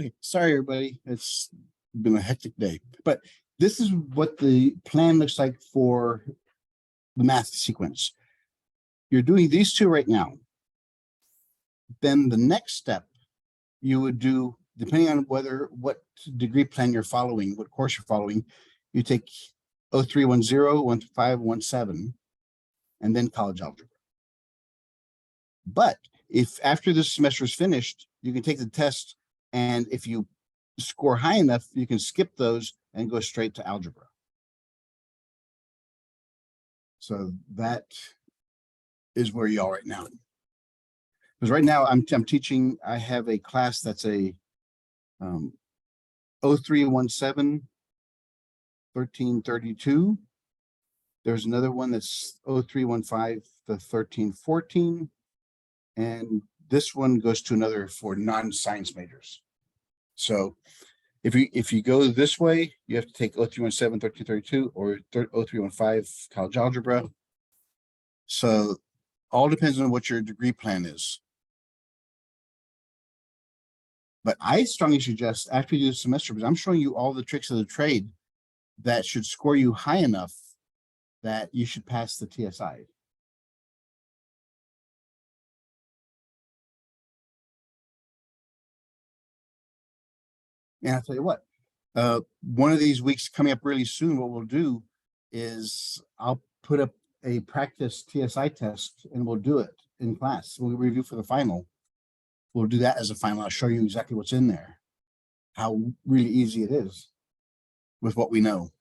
Okay, sorry, everybody. It's been a hectic day, but this is what the plan looks like for the math sequence. You're doing these two right now. Then the next step you would do, depending on what degree plan you're following, what course you're following, you take 0310, 15, 17, and then college algebra. But if after this semester is finished, you can take the test, and if you score high enough, you can skip those and go straight to algebra. So that is where you are right now. Because right now I'm teaching, I have a class that's a 0317, 1332. There's another one that's 0315 to 1314. And this one goes to another for non-science majors. So if you go this way, you have to take 0317, 1332 or 0315 college algebra. So all depends on what your degree plan is. But I strongly suggest after you do the semester, because I'm showing you all the tricks of the trade that should score you high enough that you should pass the TSI. And I'll tell you what, one of these weeks coming up really soon, what we'll do is I'll put up a practice TSI test and we'll do it in class. We'll review for the final. We'll do that as a final. I'll show you exactly what's in there, how really easy it is with what we know.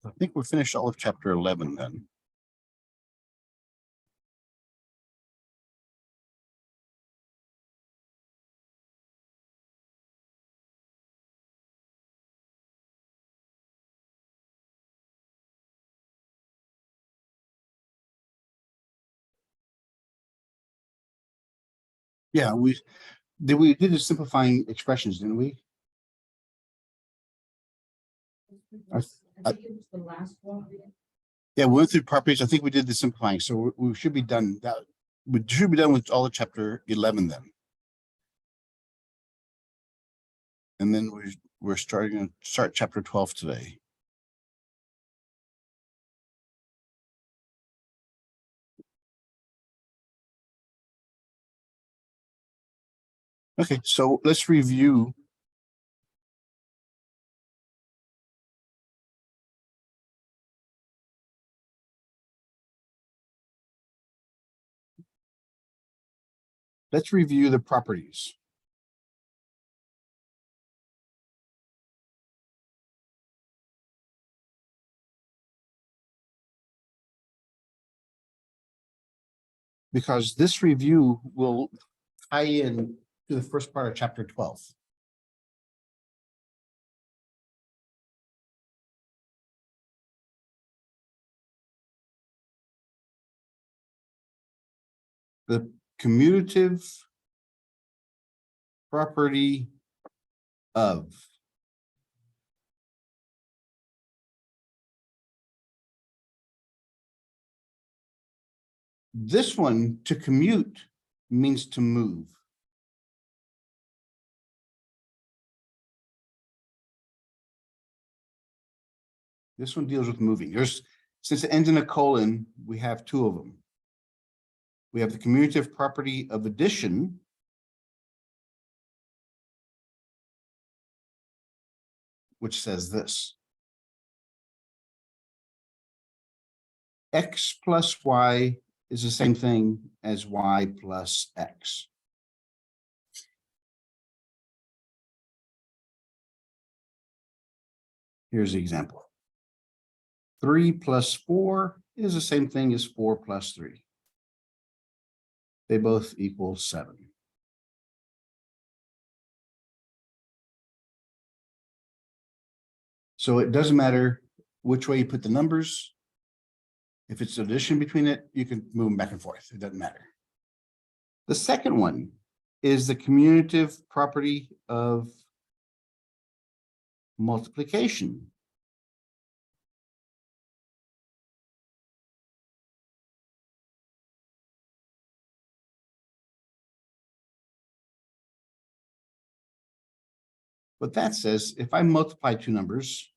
I think we're finished all of chapter 11 then. Yeah, we did the simplifying expressions, didn't we? I think it was the last one. Yeah, we went through properties. I think we did the simplifying, so we should be done. That we should be done with all of chapter 11 then. And then we're starting to start chapter 12 today. Okay, so let's review. Let's review the properties. Because this review will tie in to the first part of chapter 12. The commutative property of this one, to commute, means to move. This one deals with moving. Since it ends in a colon, we have two of them. We have the commutative property of addition, which says this: x plus y is the same thing as y plus x. Here's the example. 3 plus 4 is the same thing as 4 plus 3. They both equal 7. So it doesn't matter which way you put the numbers. If it's addition between it, you can move them back and forth. It doesn't matter. The second one is the commutative property of multiplication. What that says, if I multiply two numbers,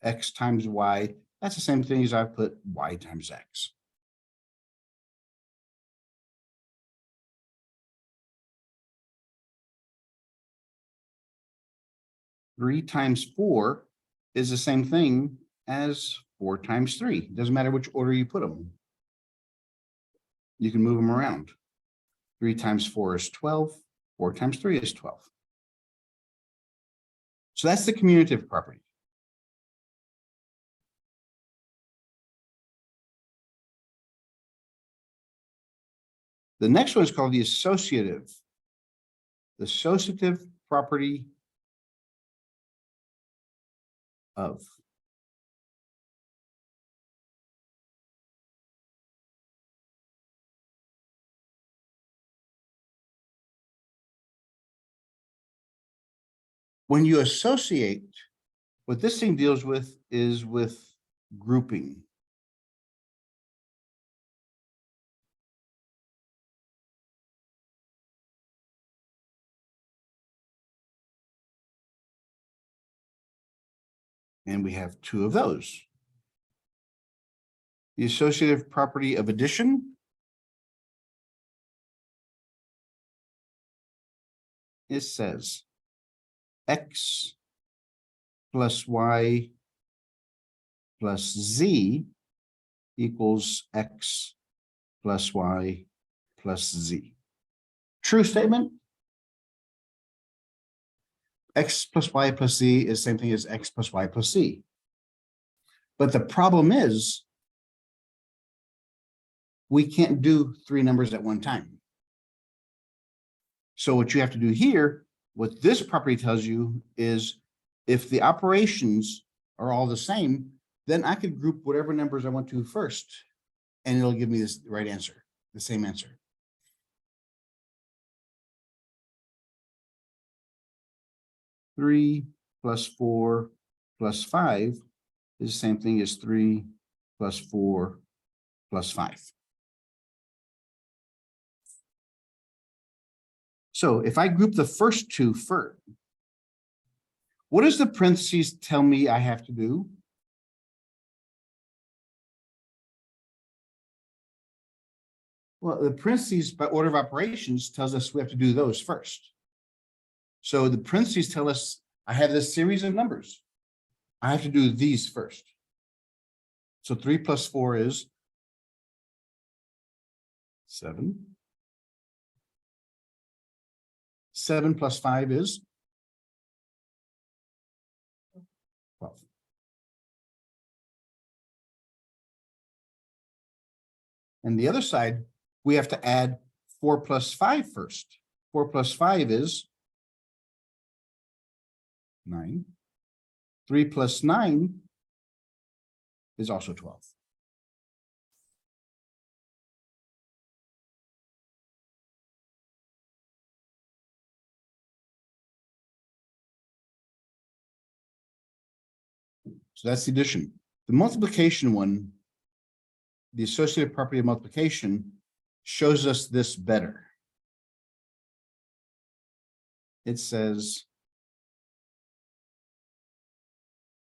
x times y, that's the same thing as I put y times x. Three times 4 is the same thing as 4 times 3. It doesn't matter which order you put them. You can move them around. 3 times 4 is 12. 4 times 3 is 12. So that's the commutative property. The next one is called the associative. The associative property of. When you associate, what this thing deals with is with grouping. And we have two of those. The associative property of addition it says x plus y plus z equals x plus y plus z. True statement? X plus y plus z is the same thing as x plus y plus z. But the problem is we can't do three numbers at one time. So what you have to do here, what this property tells you is if the operations are all the same, then I could group whatever numbers I want to first, and it'll give me this right answer, the same answer. Three plus 4 plus 5 is the same thing as 3 plus 4 plus 5. So if I group the first two first, what does the parentheses tell me I have to do? Well, the parentheses by order of operations tells us we have to do those first. So the parentheses tell us I have this series of numbers. I have to do these first. So 3 plus 4 is 7. 7 plus 5 is 12. And the other side, we have to add 4 plus 5 first. 4 plus 5 is 9. 3 plus 9 is also 12. So that's the addition. The multiplication one, the associative property of multiplication, shows us this better. It says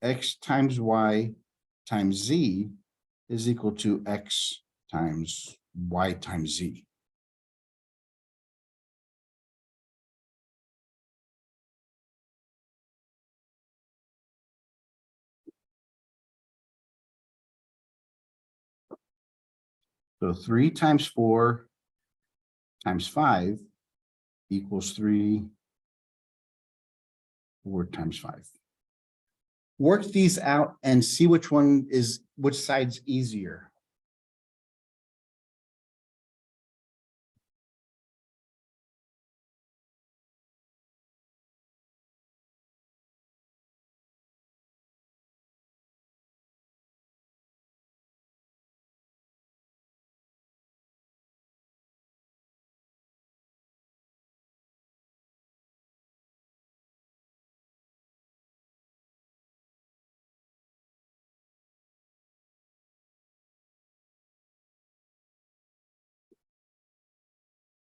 x times y times z is equal to x times y times z. So 3 times 4 times 5 equals 3, 4 times 5. Work these out and see which side's easier.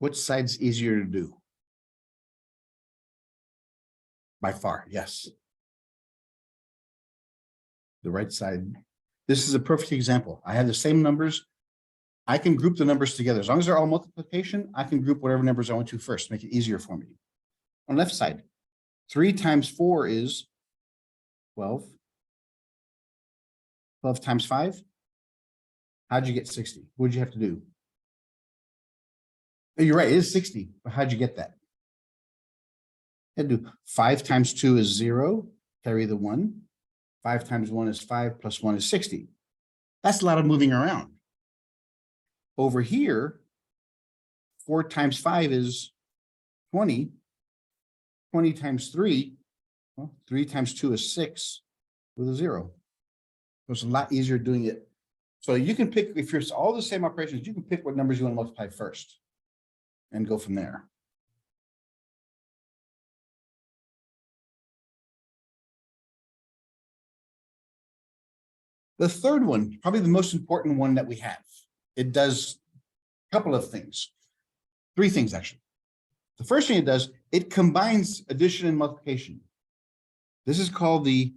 Which side's easier to do? By far, yes. The right side. This is a perfect example. I have the same numbers. I can group the numbers together. As long as they're all multiplication, I can group whatever numbers I want to first, make it easier for me. On left side, 3 times 4 is 12. 12 times 5. How'd you get 60? What'd you have to do? Oh, you're right, it is 60, but how'd you get that? I had to do 5 times 2 is 0, carry the 1. 5 times 1 is 5, plus 1 is 60. That's a lot of moving around. Over here, 4 times 5 is 20. 20 times 3, well, 3 times 2 is 6 with a 0. It's a lot easier doing it. So you can pick, if you're all the same operations, you can pick what numbers you want to multiply first and go from there. The third one, probably the most important one that we have. It does a couple of things. 3 things, actually. The first thing it does, it combines addition and multiplication. This is called the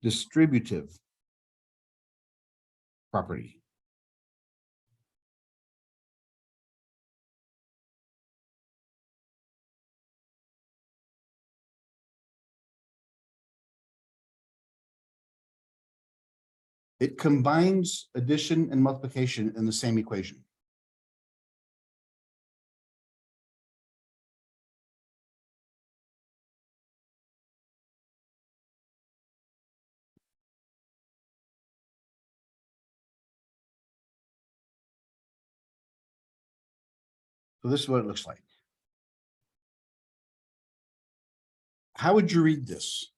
distributive property. It combines addition and multiplication in the same equation. So this is what it looks like. How would you read this?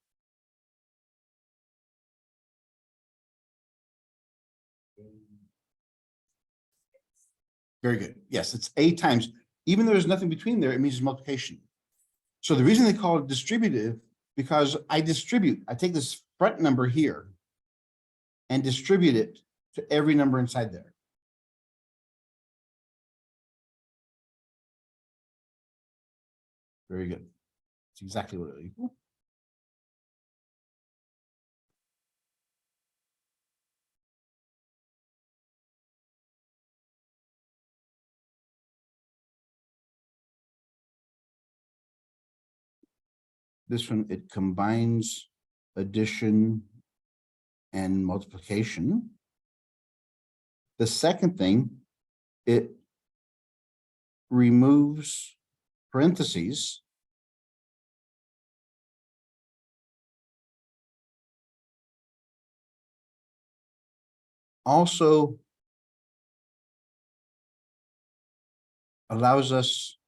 Very good. Yes, it's A times. Even though there's nothing between there, it means multiplication. So the reason they call it distributive, because I distribute, I take this front number here and distribute it to every number inside there. Very good. It's exactly what it equals. This one, it combines addition and multiplication. The second thing, it removes parentheses. Also allows us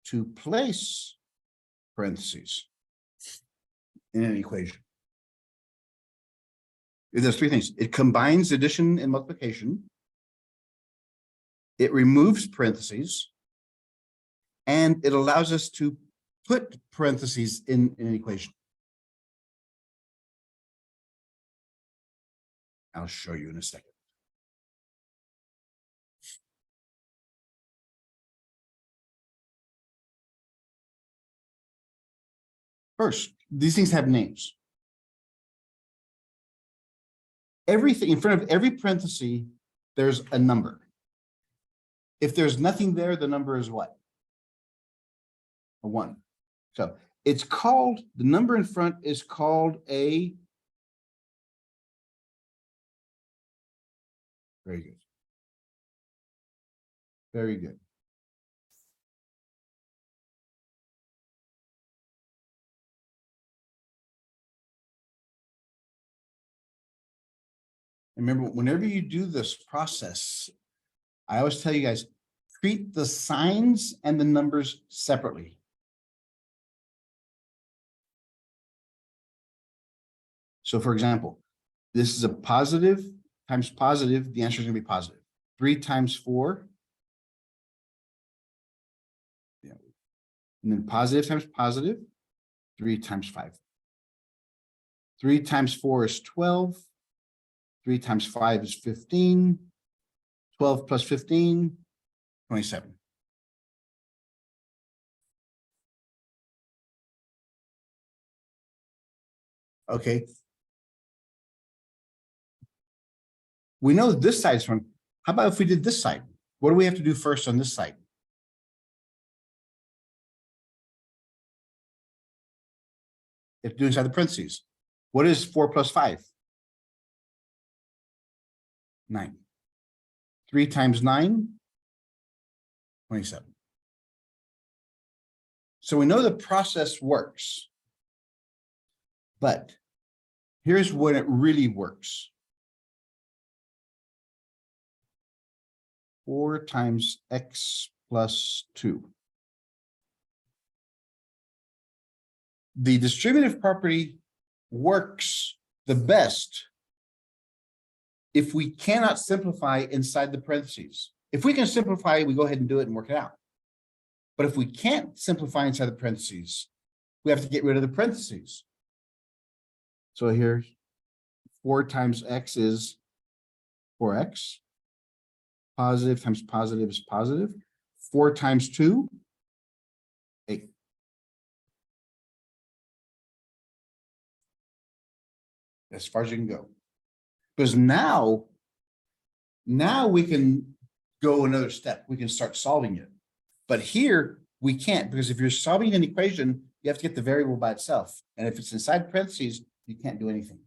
to place parentheses in an equation. There's 3 things. It combines addition and multiplication. It removes parentheses. And it allows us to put parentheses in an equation. I'll show you in a second. First, these things have names. Everything in front of every parenthesis, there's a number. If there's nothing there, the number is what? A 1. So it's called, the number in front is called a. Very good. Very good. Remember, whenever you do this process, I always tell you guys, treat the signs and the numbers separately. So for example, this is a positive times positive, the answer is going to be positive. 3 times 4. Yeah. And then positive times positive, 3 times 5. 3 times 4 is 12. 3 times 5 is 15. 12 plus 15, 27. Okay. We know this side's from. How about if we did this side? What do we have to do first on this side? You have to do inside the parentheses. What is 4 plus 5? 9. 3 times 9, 27. So we know the process works. But here's when it really works. 4 times x plus 2. The distributive property works the best if we cannot simplify inside the parentheses. If we can simplify, we go ahead and do it and work it out. But if we can't simplify inside the parentheses, we have to get rid of the parentheses. So here, 4 times x is 4x. Positive times positive is positive. 4 times 2, 8. As far as you can go. Because now we can go another step. We can start solving it. But here we can't, because if you're solving an equation, you have to get the variable by itself. And if it's inside parentheses, you can't do anything.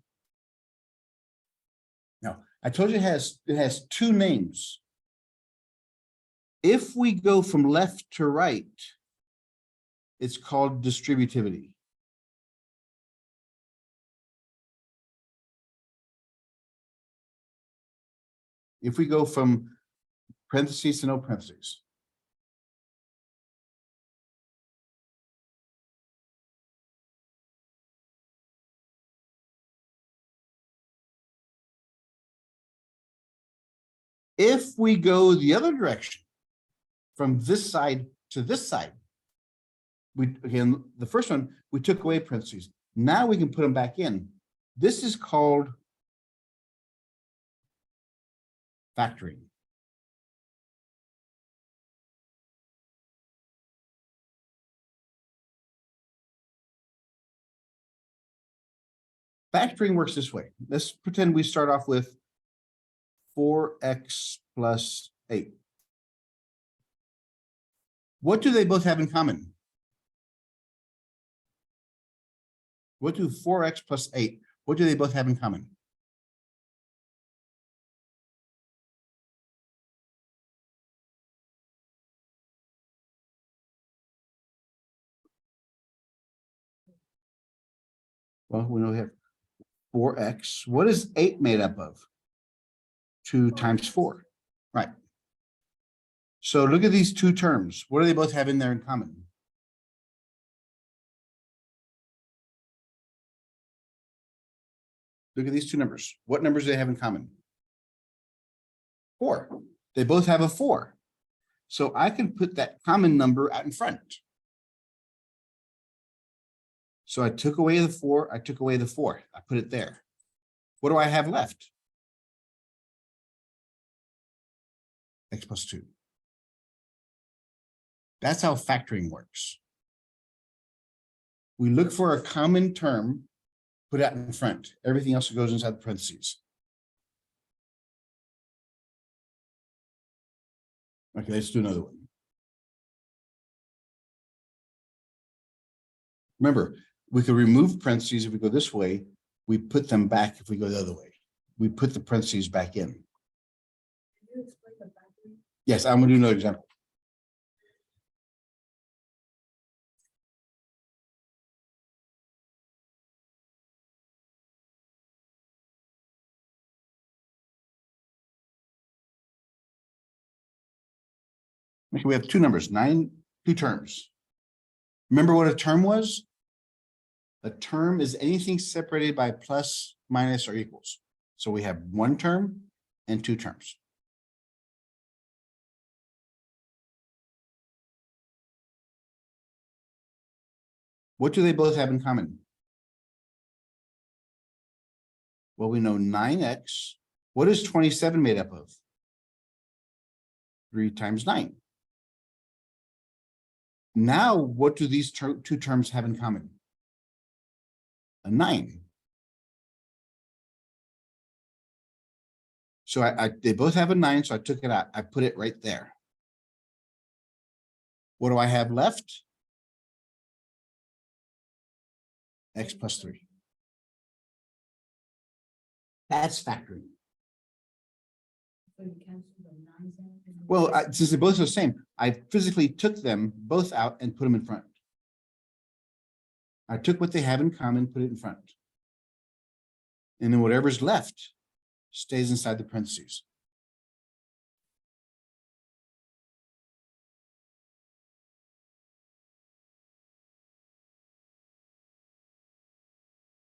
Now, I told you it has 2 names. If we go from left to right, it's called distributivity. If we go from parentheses to no parentheses. If we go the other direction, from this side to this side, again, the first one, we took away parentheses. Now we can put them back in. This is called factoring. Factoring works this way. Let's pretend we start off with 4x plus 8. What do they both have in common? What do 4x plus 8? What do they both have in common? Well, we know we have 4x. What is 8 made up of? 2 times 4. Right. So look at these 2 terms. What do they both have in there in common? Look at these 2 numbers. What numbers do they have in common? 4. They both have a 4. So I can put that common number out in front. So I took away the 4. I took away the 4. I put it there. What do I have left? X plus 2. That's how factoring works. We look for a common term, put it out in front. Everything else goes inside the parentheses. Okay, let's do another one. Remember, we could remove parentheses if we go this way. We put them back if we go the other way. We put the parentheses back in. Can you explain the factoring? Yes, I'm going to do another example. Okay, we have 2 numbers, 9, 2 terms. Remember what a term was? A term is anything separated by plus, minus, or equals. So we have 1 term and 2 terms. What do they both have in common? Well, we know 9x. What is 27 made up of? 3 times 9. Now, what do these two terms have in common? A 9. So they both have a 9, so I took it out. I put it right there. What do I have left? X plus 3. That's factoring. Well, since they're both the same, I physically took them both out and put them in front. I took what they have in common, put it in front. And then whatever's left stays inside the parentheses.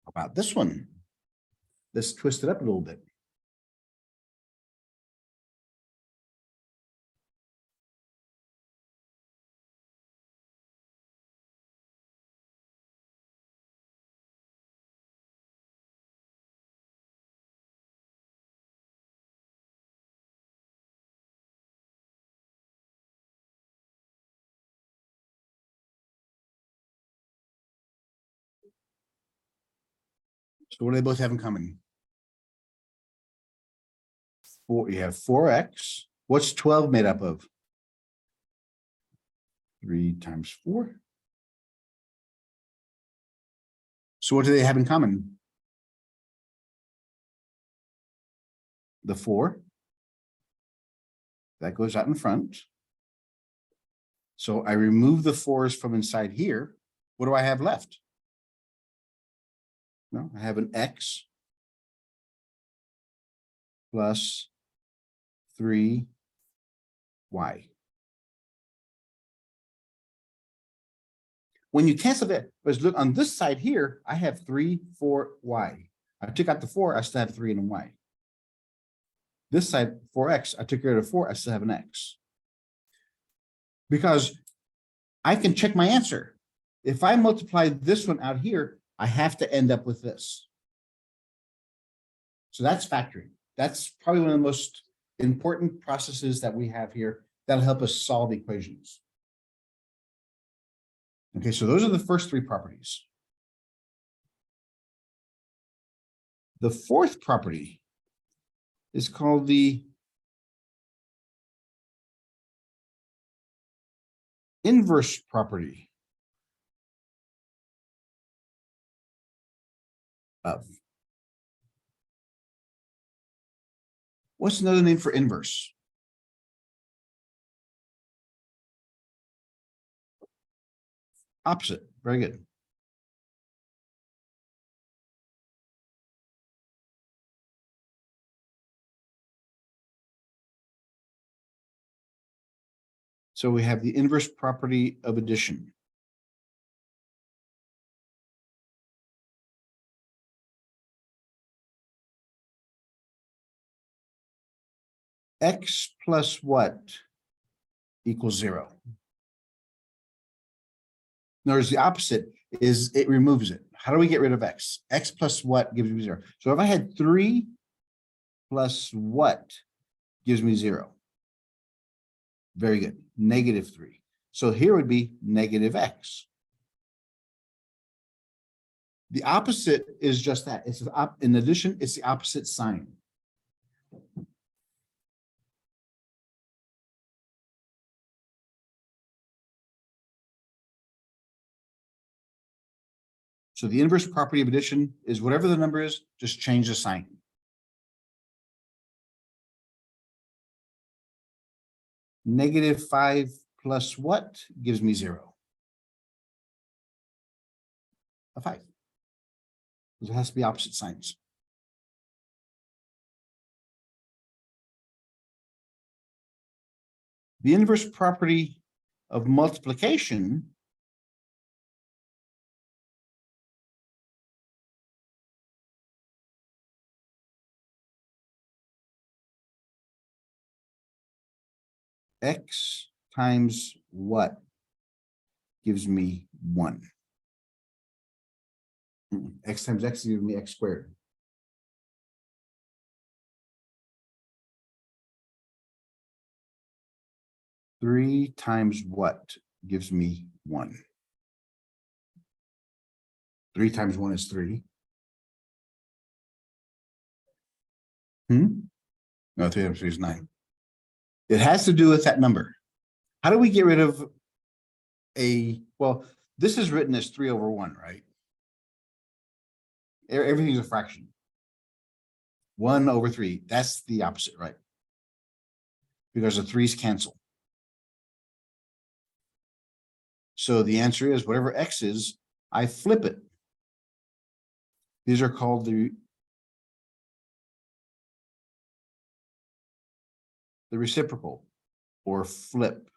How about this one? Let's twist it up a little bit. So what do they both have in common? You have 4x. What's 12 made up of? 3 times 4. So what do they have in common? The 4. That goes out in front. So I remove the 4s from inside here. What do I have left? No, I have an x plus 3y. When you cancel that, let's look on this side here, I have 3, 4y. I took out the 4, I still have 3 and a y. This side, 4x, I took care of the 4, I still have an x. Because I can check my answer. If I multiply this one out here, I have to end up with this. So that's factoring. That's probably one of the most important processes that we have here that'll help us solve equations. Okay, so those are the first 3 properties. The fourth property is called the inverse property of. What's another name for inverse? Opposite. Very good. So we have the inverse property of addition. X plus what equals 0? Notice the opposite is it removes it. How do we get rid of x? X plus what gives me 0? So if I had 3 plus what gives me 0? Very good. -3. So here would be negative x. The opposite is just that. It's in addition, it's the opposite sign. So the inverse property of addition is whatever the number is, just change the sign. -5 plus what gives me 0? A 5. It has to be opposite signs. The inverse property of multiplication x times what gives me 1? X times x gives me x squared. 3 times what gives me 1? 3 times 1 is 3. No, 3 times 3 is 9. It has to do with that number. How do we get rid of well, this is written as 3 over 1, right? Everything's a fraction. 1 over 3, that's the opposite, right? Because the 3's cancel. So the answer is whatever x is, I flip it. These are called the reciprocal or flip.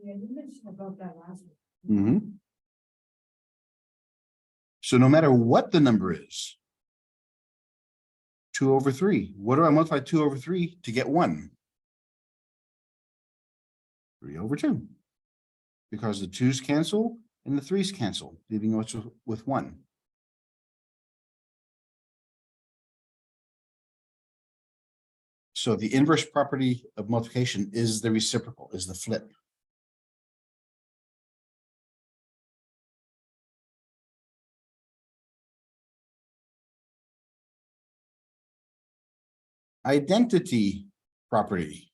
Yeah, you mentioned about that last one. Mm-hmm. So no matter what the number is, 2 over 3. What do I multiply 2 over 3 to get 1? 3 over 2. Because the 2's cancel and the 3's cancel, leaving us with 1. So the inverse property of multiplication is the reciprocal, is the flip. Identity property.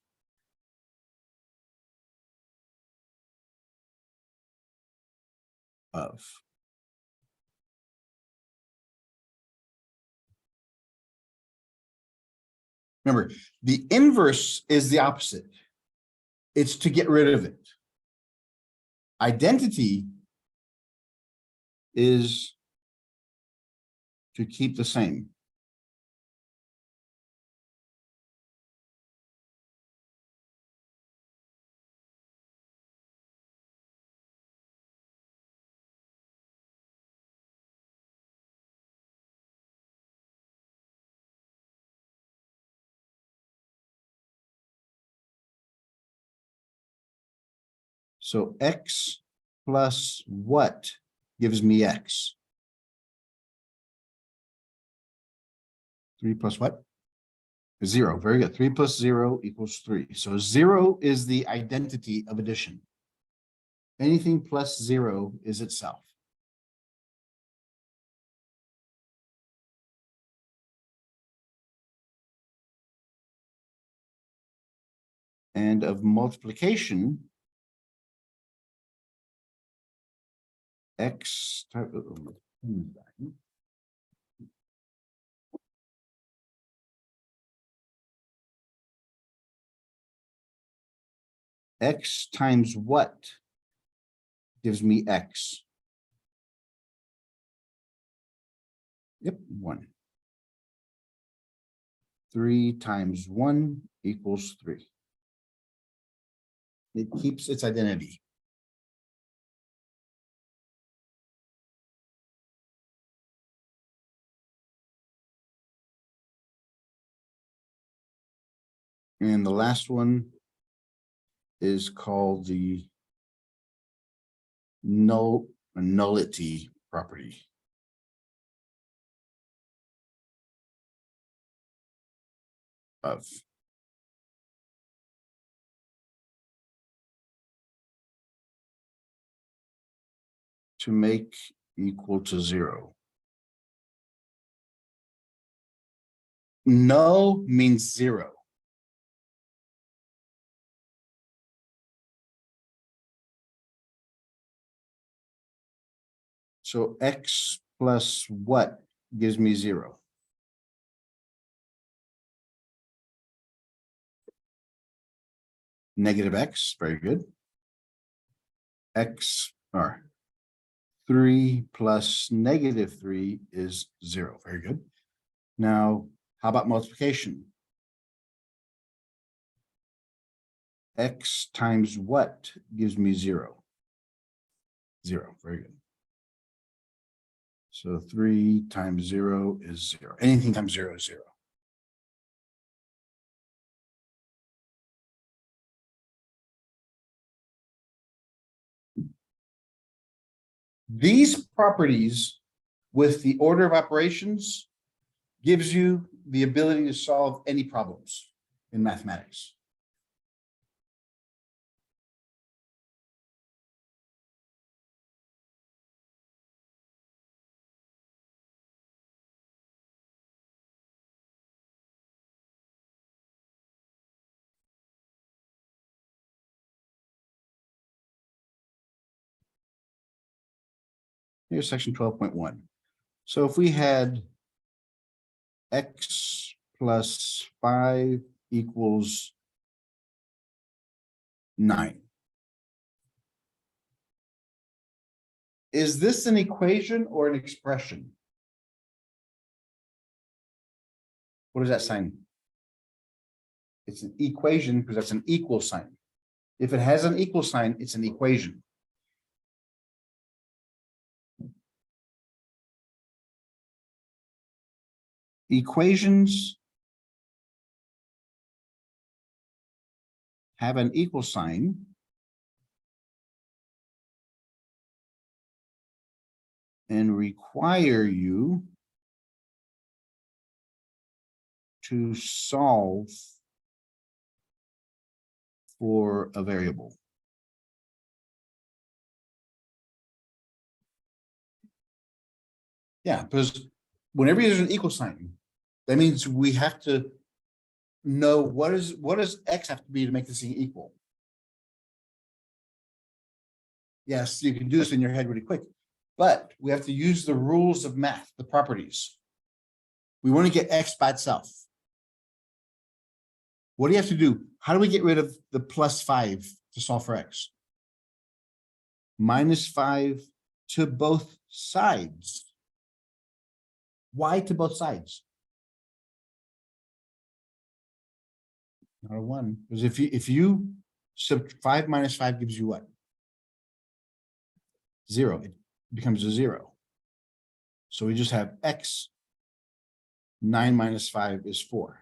Of. Remember, the inverse is the opposite. It's to get rid of it. Identity is to keep the same. So x plus what gives me x? 3 plus what? 0. Very good. 3 plus 0 equals 3. So 0 is the identity of addition. Anything plus 0 is itself. And of multiplication, x x times what gives me x? Yep, 1. 3 times 1 equals 3. It keeps its identity. And the last one is called the nullity property. Of. To make equal to 0. Null means 0. So x plus what gives me 0? Negative x, very good. X or 3 plus negative 3 is 0, very good. Now, how about multiplication? X times what gives me 0? 0, very good. So 3 times 0 is 0. Anything times 0 is 0. These properties with the order of operations gives you the ability to solve any problems in mathematics. Here's section 12.1. So if we had x plus 5 equals 9. Is this an equation or an expression? What does that sign? It's an equation because that's an equal sign. If it has an equal sign, it's an equation. Equations have an equal sign and require you to solve for a variable. Yeah, because whenever there's an equal sign, that means we have to know what does x have to be to make this thing equal. Yes, you can do this in your head really quick, but we have to use the rules of math, the properties. We want to get x by itself. What do you have to do? How do we get rid of the plus 5 to solve for x? Minus 5 to both sides. Why to both sides? Not a 1. Because if you sub 5 minus 5 gives you what? 0. It becomes a 0. So we just have x. 9 minus 5 is 4.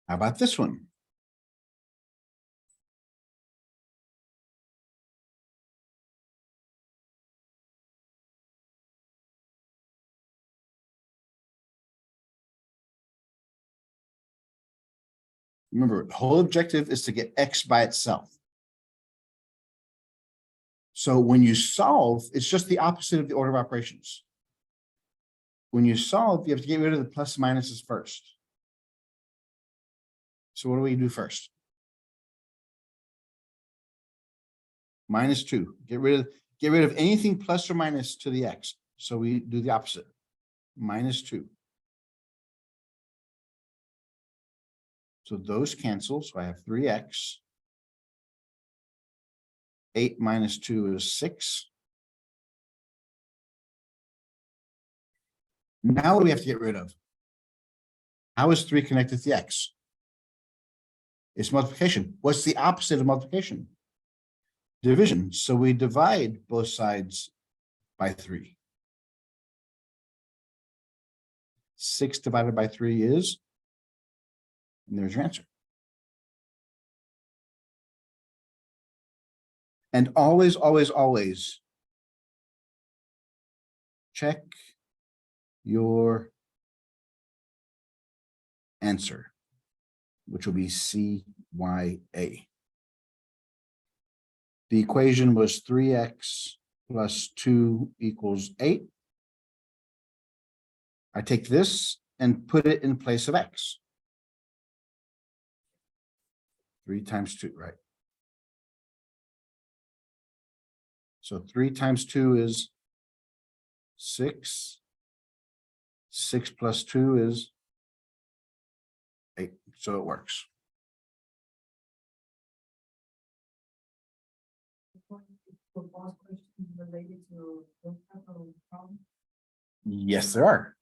How about this one? Remember, the whole objective is to get x by itself. So when you solve, it's just the opposite of the order of operations. When you solve, you have to get rid of the plus and minuses first. So what do we do first? Minus 2. Get rid of anything plus or minus to the x. So we do the opposite. Minus 2. So those cancel. So I have 3x. 8 minus 2 is 6. Now what do we have to get rid of? How is 3 connected to the x? It's multiplication. What's the opposite of multiplication? Division. So we divide both sides by 3. 6 divided by 3 is, and there's your answer. And always, always, always check your answer, which will be CYA. The equation was 3x plus 2 equals 8. I take this and put it in place of x. 3 times 2, right? So 3 times 2 is 6. 6 plus 2 is 8. So it works. Related to those type of problems. Yes, there are.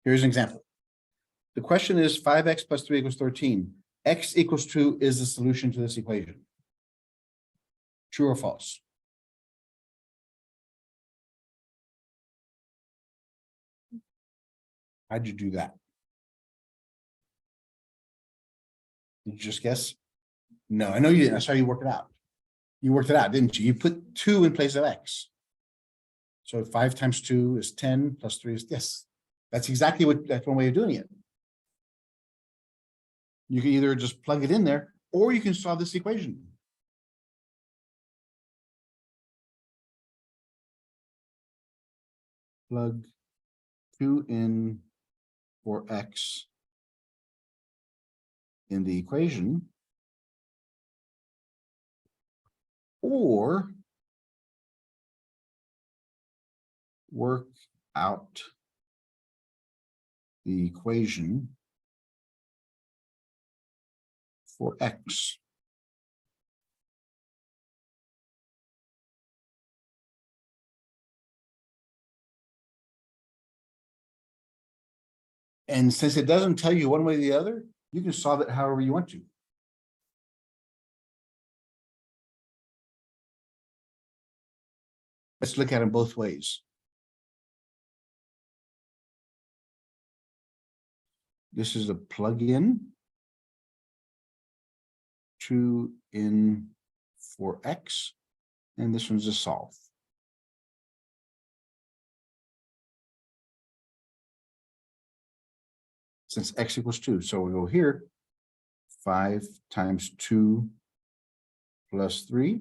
Here's an example. The question is 5x plus 3 equals 13. X equals 2 is the solution to this equation. True or false? How'd you do that? Did you just guess? No, I know you didn't. I saw you work it out. You worked it out, didn't you? You put 2 in place of x. So 5 times 2 is 10 plus 3 is, yes. That's exactly that's one way of doing it. You can either just plug it in there or you can solve this equation. Plug 2 in for x in the equation, or work out the equation for x. And since it doesn't tell you one way or the other, you can solve it however you want to. Let's look at them both ways. This is a plug-in, 2 in for x, and this one's a solve. Since x equals 2, so we go here, 5 times 2 plus 3.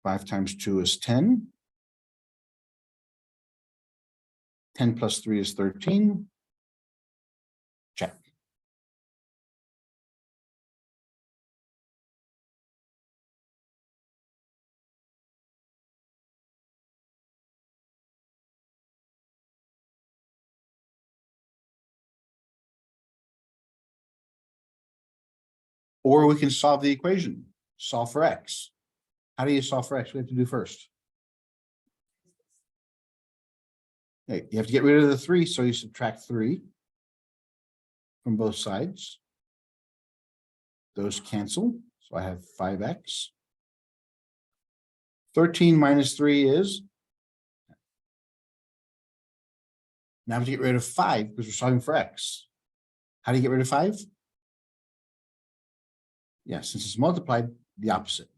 5 times 2 is 10. 10 plus 3 is 13. Check. Or we can solve the equation. Solve for x. How do you solve for x? What do we have to do first? Okay, you have to get rid of the 3, so you subtract 3 from both sides. Those cancel, so I have 5x. 13 minus 3 is, now I have to get rid of 5 because we're solving for x. How do you get rid of 5? Yeah, since it's multiplied, the opposite.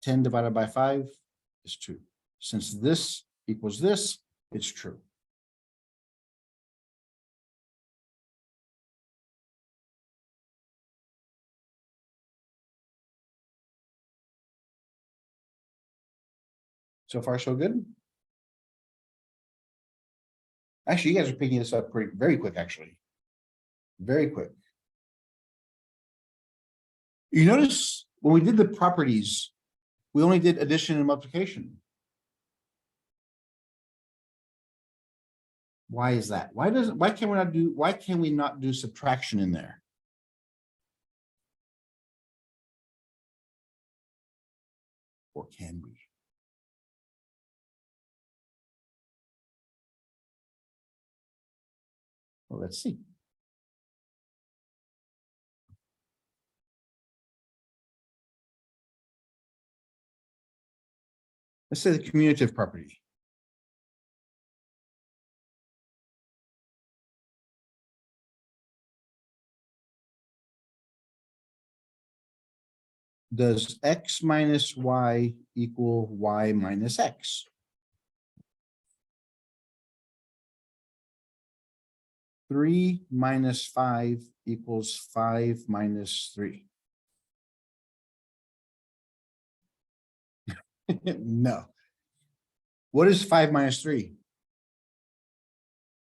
10 divided by 5 is 2. Since this equals this, it's true. So far, so good. Actually, you guys are picking this up very quick, actually. Very quick. You notice when we did the properties, we only did addition and multiplication. Why is that? Why can we not do subtraction in there? Or can we? Well, let's see. Let's say the commutative property. Does x minus y equal y minus x? Three minus 5 equals 5 minus 3. No. What is 5 minus 3?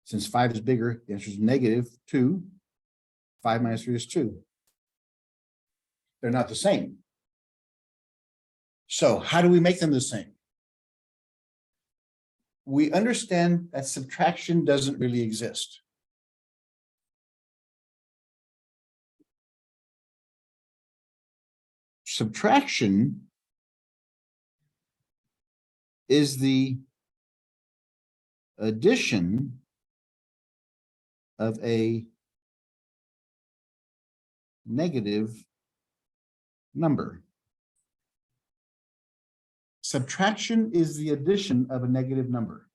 Since 5 is bigger, the answer is negative 2. 5 minus 3 is 2. They're not the same. So how do we make them the same? We understand that subtraction doesn't really exist. Subtraction is the addition of a negative number. Subtraction is the addition of a negative number.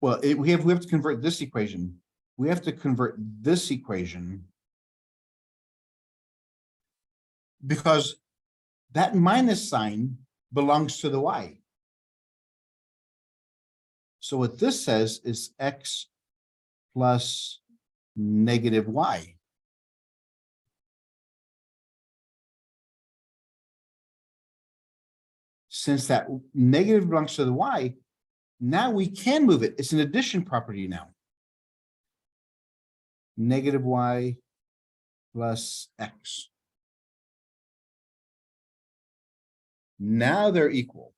Well, we have to convert this equation. We have to convert this equation because that minus sign belongs to the y. So what this says is x plus negative y. Since that negative belongs to the y, now we can move it. It's an addition property now. Negative y plus x. Now they're equal.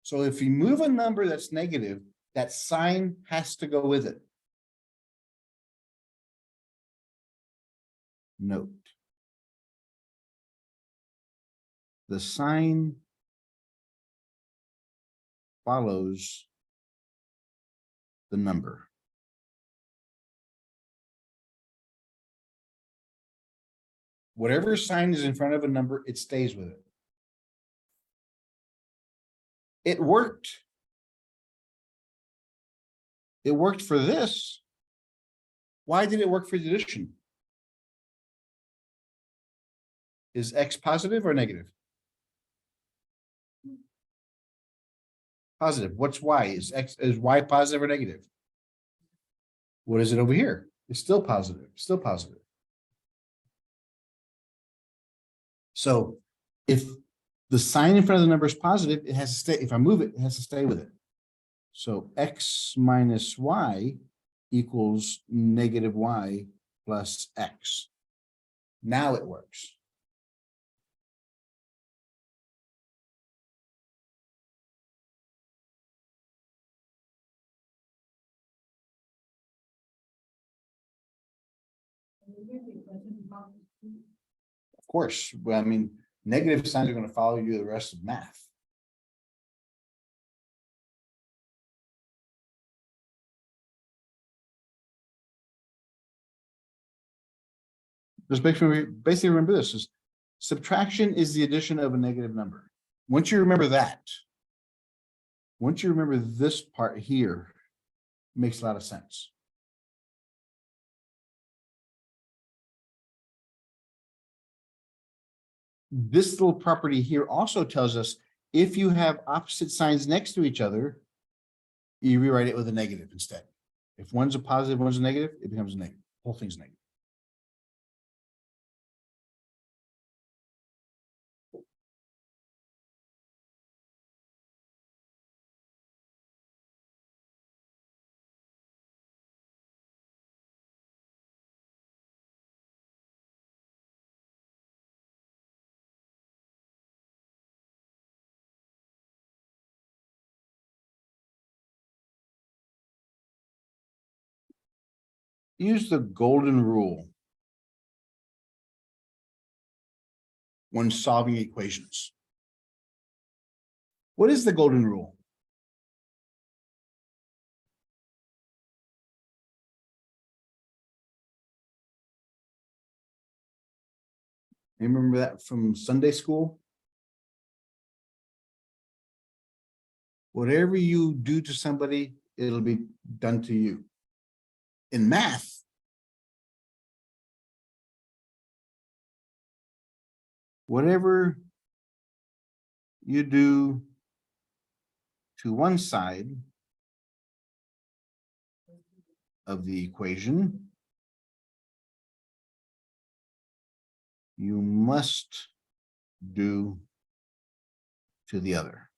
So if you move a number that's negative, that sign has to go with it. Note. The sign follows the number. Whatever sign is in front of a number, it stays with it. It worked. It worked for this. Why did it work for the addition? Is x positive or negative? Positive. What's y? Is y positive or negative? What is it over here? It's still positive, still positive. So if the sign in front of the number is positive, it has to stay. If I move it, it has to stay with it. So x minus y equals negative y plus x. Now it works. Of course, well, I mean, negative signs are going to follow you the rest of math. Just basically remember this is subtraction is the addition of a negative number. Once you remember that, once you remember this part here, it makes a lot of sense. This little property here also tells us if you have opposite signs next to each other, you rewrite it with a negative instead. If one's a positive, one's a negative, it becomes a negative. The whole thing's negative. Use the golden rule when solving equations. What is the golden rule? You remember that from Sunday school? Whatever you do to somebody, it'll be done to you. In math, whatever you do to one side of the equation, you must do to the other.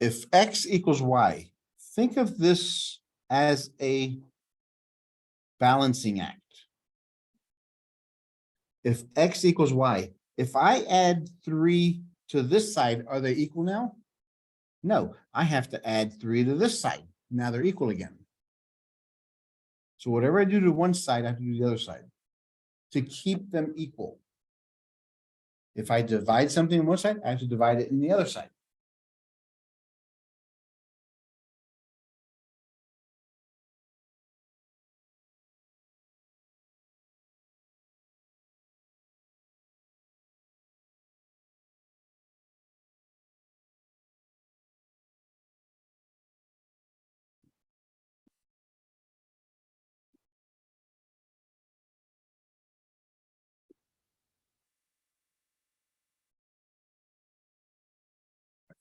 If X equals Y, think of this as a balancing act. If X equals Y, if I add 3 to this side, are they equal now? No, I have to add 3 to this side. Now they're equal again. So whatever I do to one side, I have to do to the other side to keep them equal. If I divide something on one side, I have to divide it in the other side.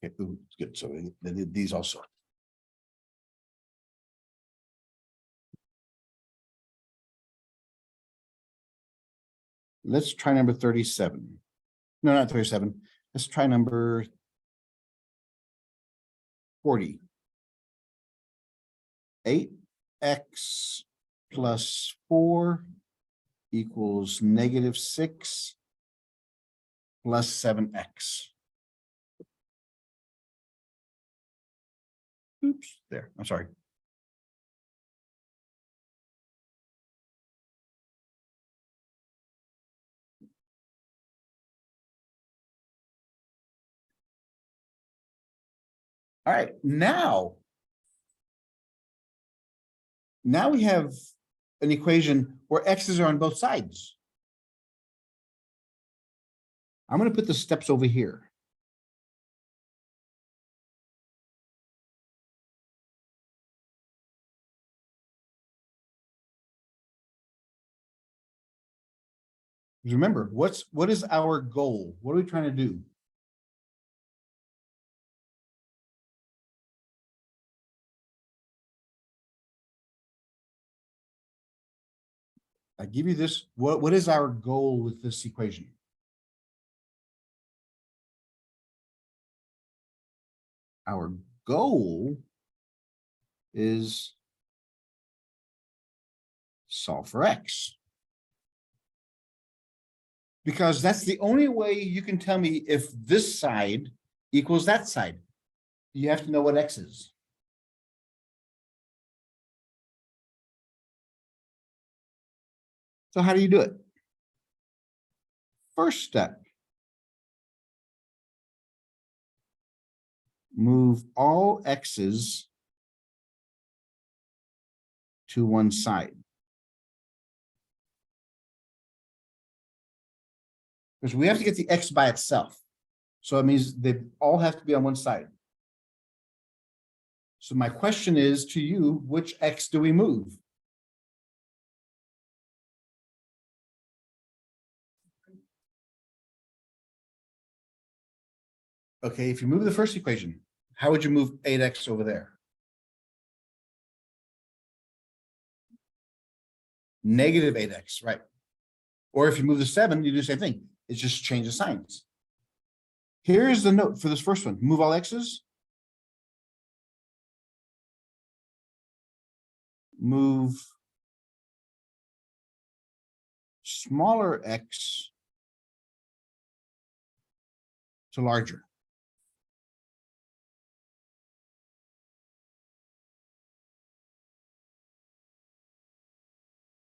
Okay, ooh, good. So they did these also. Let's try number 37. No, not 37. Let's try number 40. 8x plus 4 equals -6 plus 7x. Oops, there, I'm sorry. All right, now we have an equation where x's are on both sides. I'm going to put the steps over here. Remember, what is our goal? What are we trying to do? I give you this. What is our goal with this equation? Our goal is solve for x. Because that's the only way you can tell me if this side equals that side. You have to know what x is. So how do you do it? First step, move all x's to one side. Because we have to get the x by itself. So it means they all have to be on one side. So my question is to you, which x do we move? Okay, if you move the first equation, how would you move 8x over there? -8x, right? Or if you move the 7, you do the same thing. It's just change the signs. Here's the note for this first one. Move all x's. Move smaller x to larger.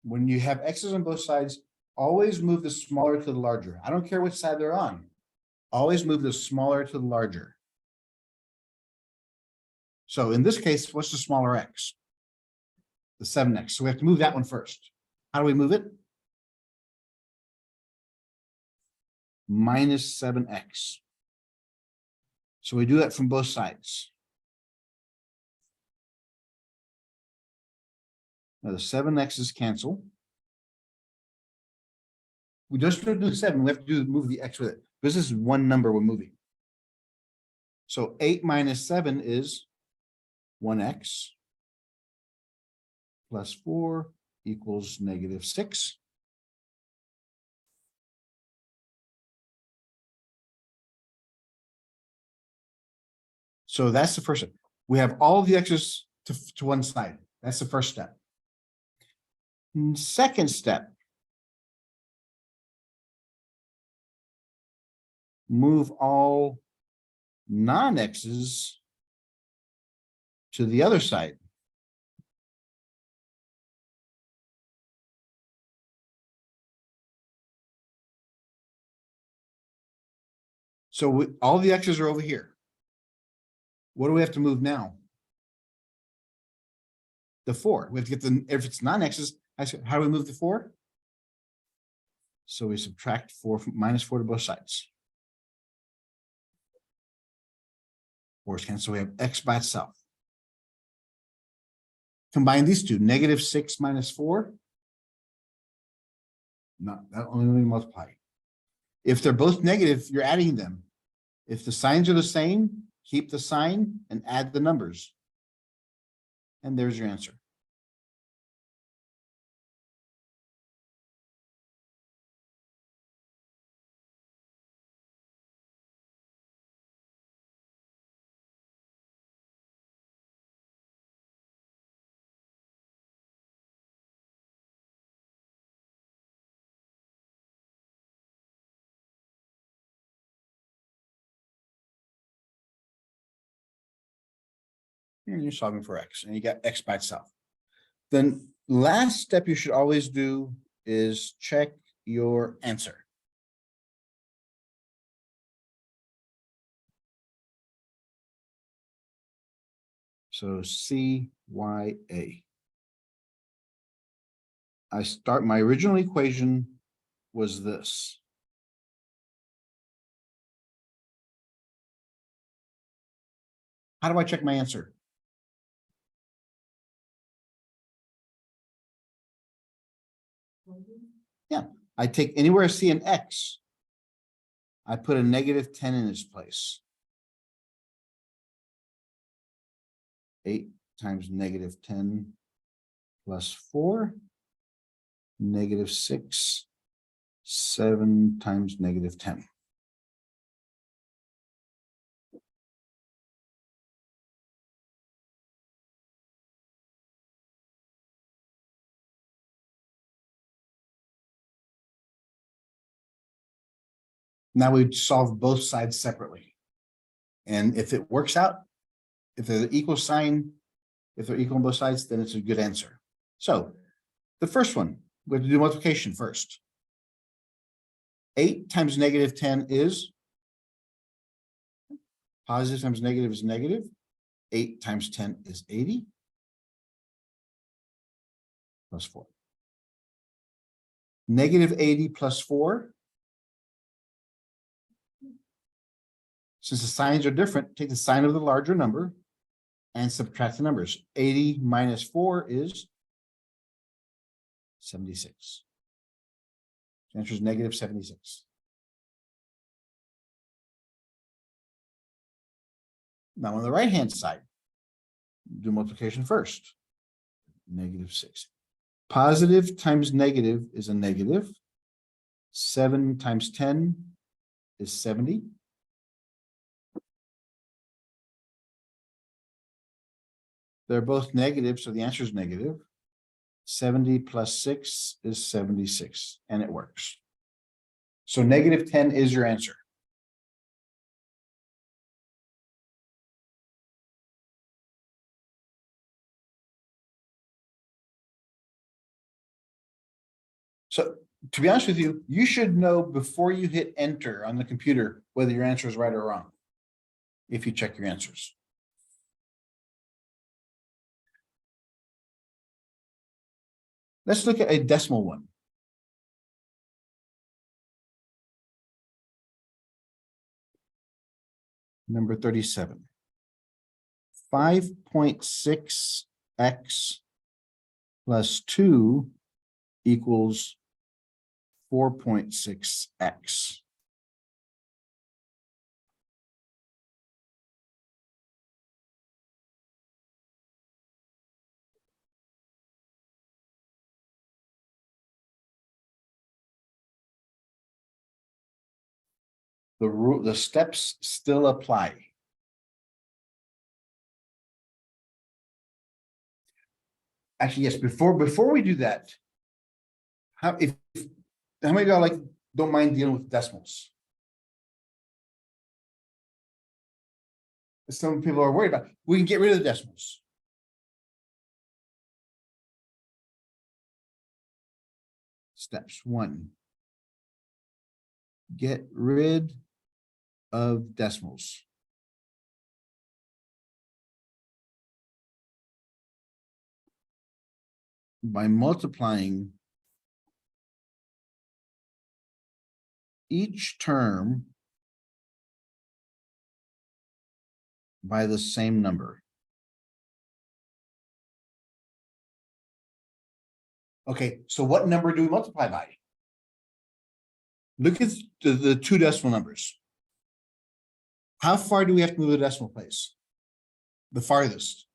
When you have x's on both sides, always move the smaller to the larger. I don't care which side they're on. Always move the smaller to the larger. So in this case, what's the smaller x? The 7x. So we have to move that one first. How do we move it? -7x. So we do that from both sides. Now the 7x's cancel. We just don't do the 7. We have to move the x with it. This is one number we're moving. So 8 minus 7 is 1x plus 4 equals -6. So that's the first step. We have all the x's to one side. That's the first step. Second step. Move all non-x's to the other side. So all the x's are over here. What do we have to move now? The 4. We have to get the, if it's non-x's, how do we move the 4? So we subtract 4 from -4 to both sides. 4 is cancelled, so we have x by itself. Combine these two, -6 minus 4. Not that only multiply. If they're both negative, you're adding them. If the signs are the same, keep the sign and add the numbers. And there's your answer. And you're solving for x, and you got x by itself. Then last step you should always do is check your answer. So CYA. My original equation was this. How do I check my answer? Yeah, I take anywhere I see an X, I put a -10 in its place. 8 times -10 plus 4, -6, 7 times -10. Now we solve both sides separately. And if it works out, if they're the equal sign, if they're equal on both sides, then it's a good answer. So the first one, we have to do multiplication first. 8 times -10 is positive times negative is negative. 8 times 10 is 80 plus 4. -80 plus 4. Since the signs are different, take the sign of the larger number and subtract the numbers. 80 minus 4 is 76. The answer is -76. Now on the right-hand side, do multiplication first. -6. Positive times negative is a negative. 7 times 10 is 70. They're both negative, so the answer is negative. 70 plus 6 is 76, and it works. So -10 is your answer. So to be honest with you, you should know before you hit enter on the computer whether your answer is right or wrong, if you check your answers. Let's look at a decimal one. Number 37. 5.6x plus 2 equals 4.6x. The steps still apply. Actually, yes, before we do that. How many of y'all like don't mind dealing with decimals? Some people are worried about, we can get rid of the decimals. Steps 1. Get rid of decimals. By multiplying each term by the same number. Okay, so what number do we multiply by? Look at the two decimal numbers. How far do we have to move the decimal place? The farthest.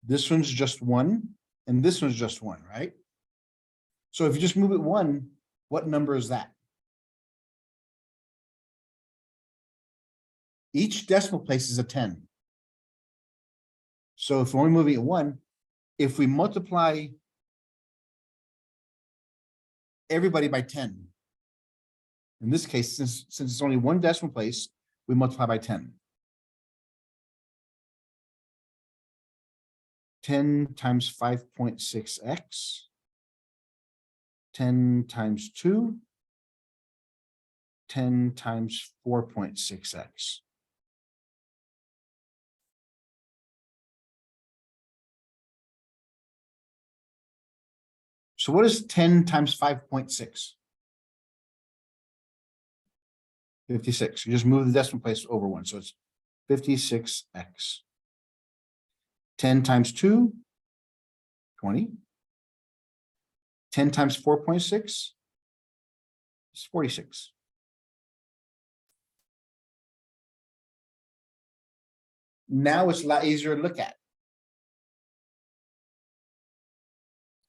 This one's just 1, and this one's just 1, right? So if you just move it 1, what number is that? Each decimal place is a 10. So if we're only moving it 1, if we multiply everybody by 10, in this case, since it's only 1 decimal place, we multiply by 10. 10 times 5.6x, 10 times 2, 10 times 4.6x. So what is 10 times 5.6? 56. You just move the decimal place over 1. So it's 56x. 10 times 2, 20. 10 times 4.6 is 46. Now it's a lot easier to look at.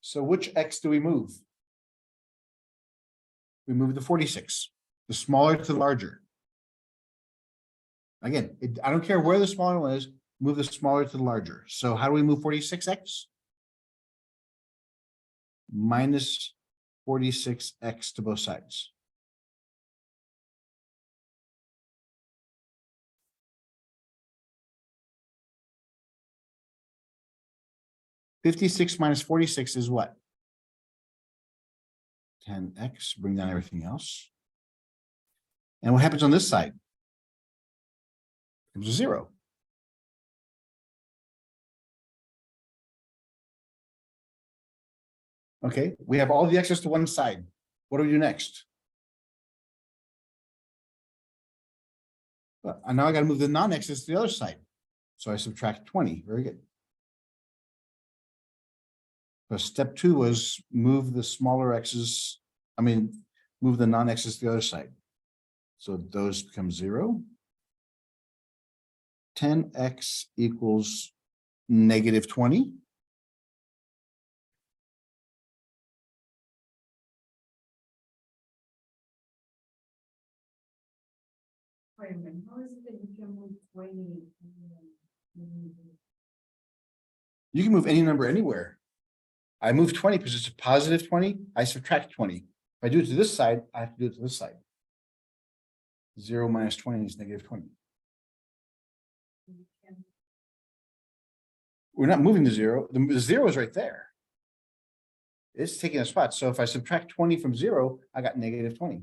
So which x do we move? We move the 46, the smaller to the larger. Again, I don't care where the smaller one is, move the smaller to the larger. So how do we move 46x? Minus 46x to both sides. (56 minus 46 is what? 10x, bring down everything else. And what happens on this side? It was a 0. Okay, we have all the x's to one side. What do we do next? And now I got to move the non-x's to the other side. So I subtract 20. Very good. So step 2 was move the smaller x's, move the non-x's to the other side. So those become 0. 10x equals negative 20. Wait a minute, how is it that you can move 20? You can move any number anywhere. I move 20 because it's a positive 20. I subtract 20. If I do it to this side, I have to do it to this side. 0 minus 20 is negative 20. We're not moving the 0. The 0 is right there. It's taking a spot. So if I subtract 20 from 0, I got negative 20.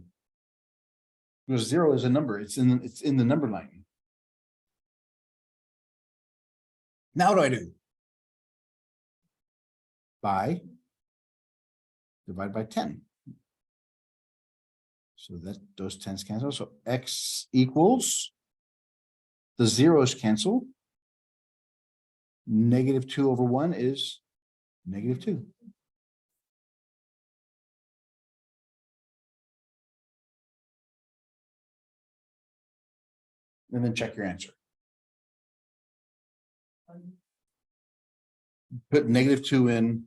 Because 0 is a number. It's in the number line. Now what do I do? Divide by 10. So that those 10s cancel. So x equals, the zeros cancel. Negative 2 over 1 is negative 2. And then check your answer. Put negative 2 in.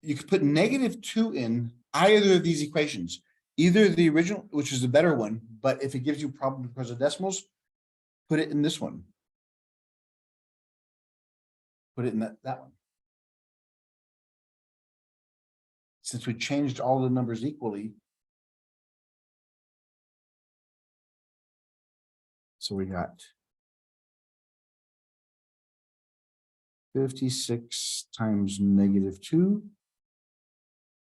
You could put negative 2 in either of these equations, either the original, which is the better one, but if it gives you a problem because of decimals, put it in this one. Put it in that one. Since we changed all the numbers equally. So we got 56 times -2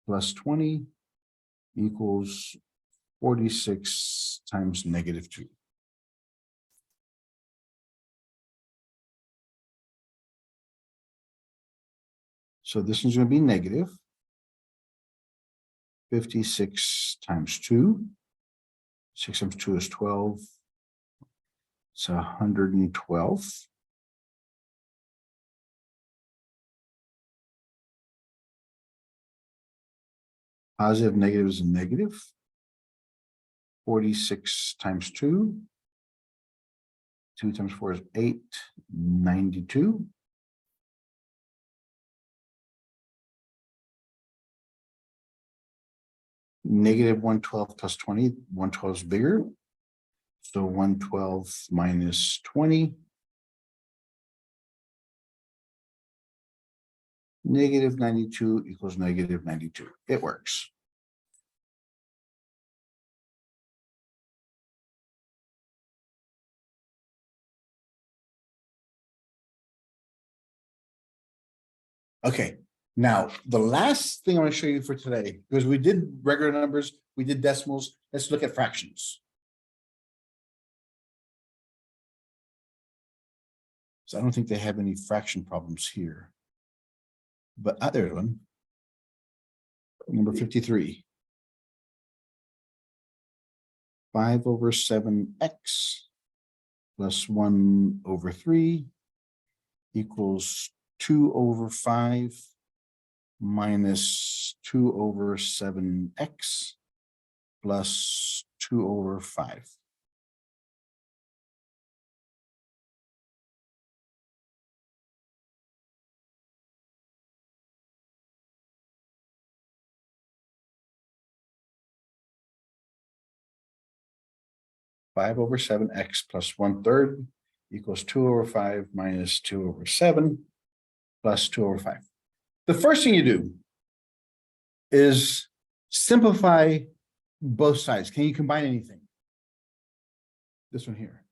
plus 20 equals 46 times -2. So this one's going to be negative 56 times 2. 6 times 2 is 12. It's 112. Positive, negative is a negative. 46 times 2. 2 times 4 is 8, 92. Negative 112 plus 20, 112 is bigger. So 112 minus 20. Negative 92 equals negative 92. It works. Okay, now the last thing I want to show you for today, because we did regular numbers, we did decimals, let's look at fractions. So I don't think they have any fraction problems here. But there's one. Number 53. 5/7x plus 1/3 equals 2/5 minus 2/7x plus 2/5. Five over 7x plus 1/3 equals 2/5 minus 2/7 plus 2/5. The first thing you do is simplify both sides. Can you combine anything? This one here.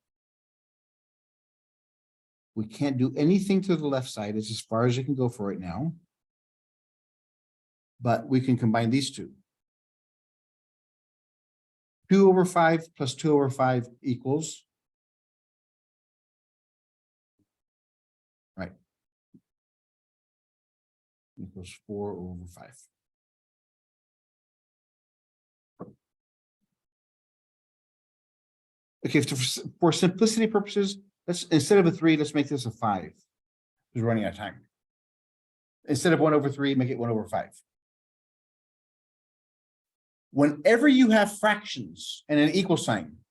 We can't do anything to the left side. It's as far as you can go for right now. But we can combine these two. 2/5 plus 2/5 equals. Right. Equals 4/5. Okay, for simplicity purposes, let's instead of a 3, let's make this a 5. We're running out of time. Instead of 1/3, make it 1/5. Whenever you have fractions and an equal sign,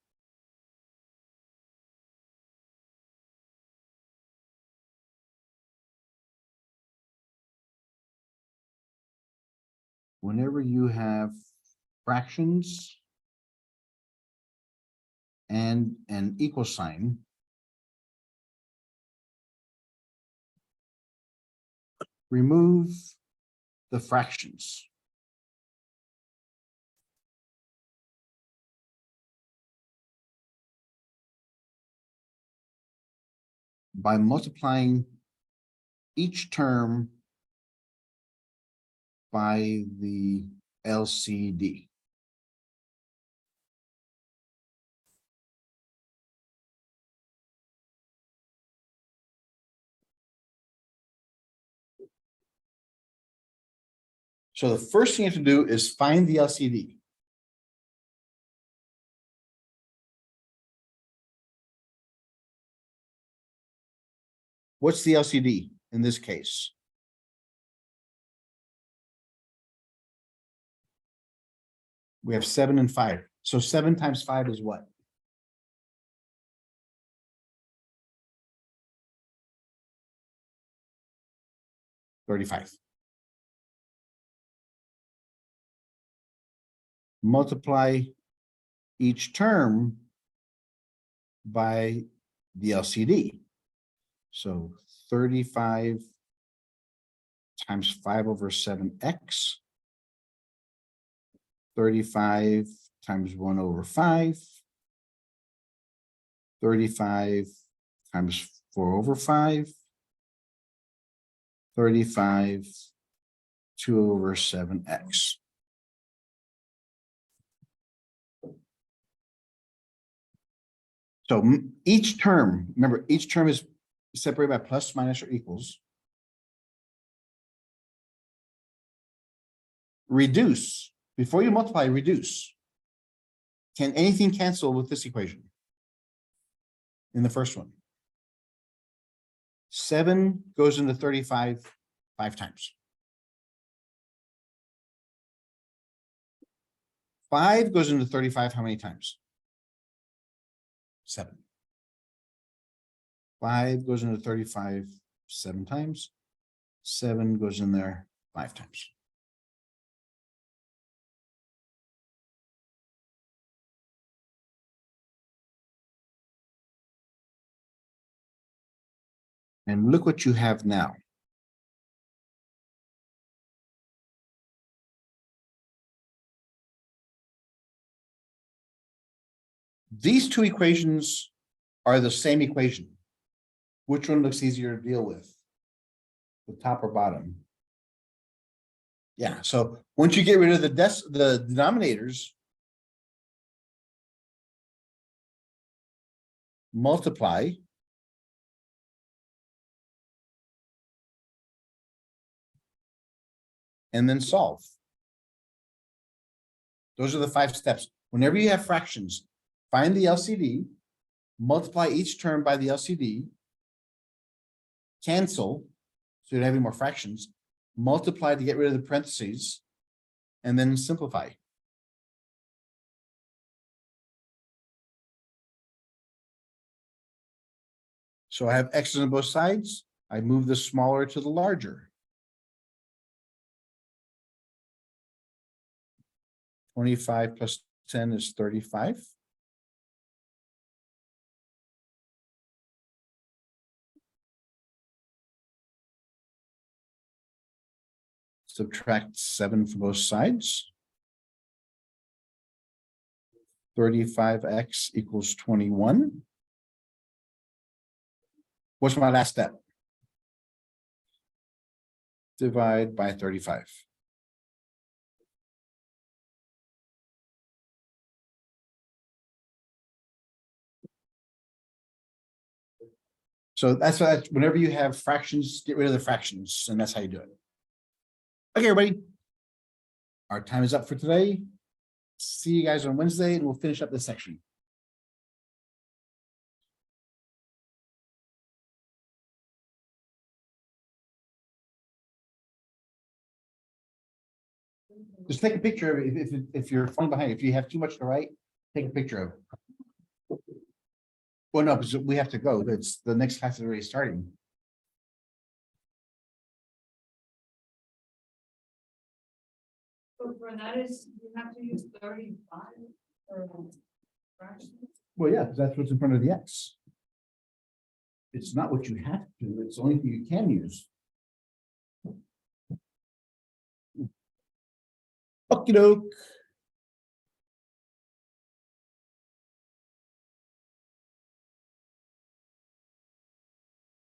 whenever you have fractions and an equal sign, remove the fractions. By multiplying each term by the LCD. So the first thing you have to do is find the LCD. What's the LCD in this case? We have 7 and 5. So 7 times 5 is what? 35. Multiply each term by the LCD. So 35 times 5/7x. 35 times 1/5. 35 times 4/5. 35 2/7x. So each term, remember, each term is separated by plus, minus, or equals. Reduce, before you multiply, reduce. Can anything cancel with this equation? In the first one. 7 goes into 35 5 times. 5 goes into 35 how many times? 7. 5 goes into 35 7 times. 7 goes in there 5 times. And look what you have now. These two equations are the same equation. Which one looks easier to deal with? The top or bottom? Yeah, so once you get rid of the denominators, multiply, and then solve. Those are the 5 steps. Whenever you have fractions, find the LCD, multiply each term by the LCD, cancel, so you don't have any more fractions, multiply to get rid of the parentheses, and then simplify. So I have x's on both sides. I move the smaller to the larger. 25 plus 10 is 35. Subtract 7 from both sides. 35x equals 21. What's my last step? Divide by 35. So that's why whenever you have fractions, get rid of the fractions, and that's how you do it. Okay, everybody. Our time is up for today. See you guys on Wednesday, and we'll finish up this section. Just take a picture of it. If you're falling behind, if you have too much to write, take a picture of it. Well, no, because we have to go. It's the next class is already starting. So for that is, you have to use 35 for fractions. Well, yeah, because that's what's in front of the X. It's not what you have to, it's the only thing you can use. Okie doke.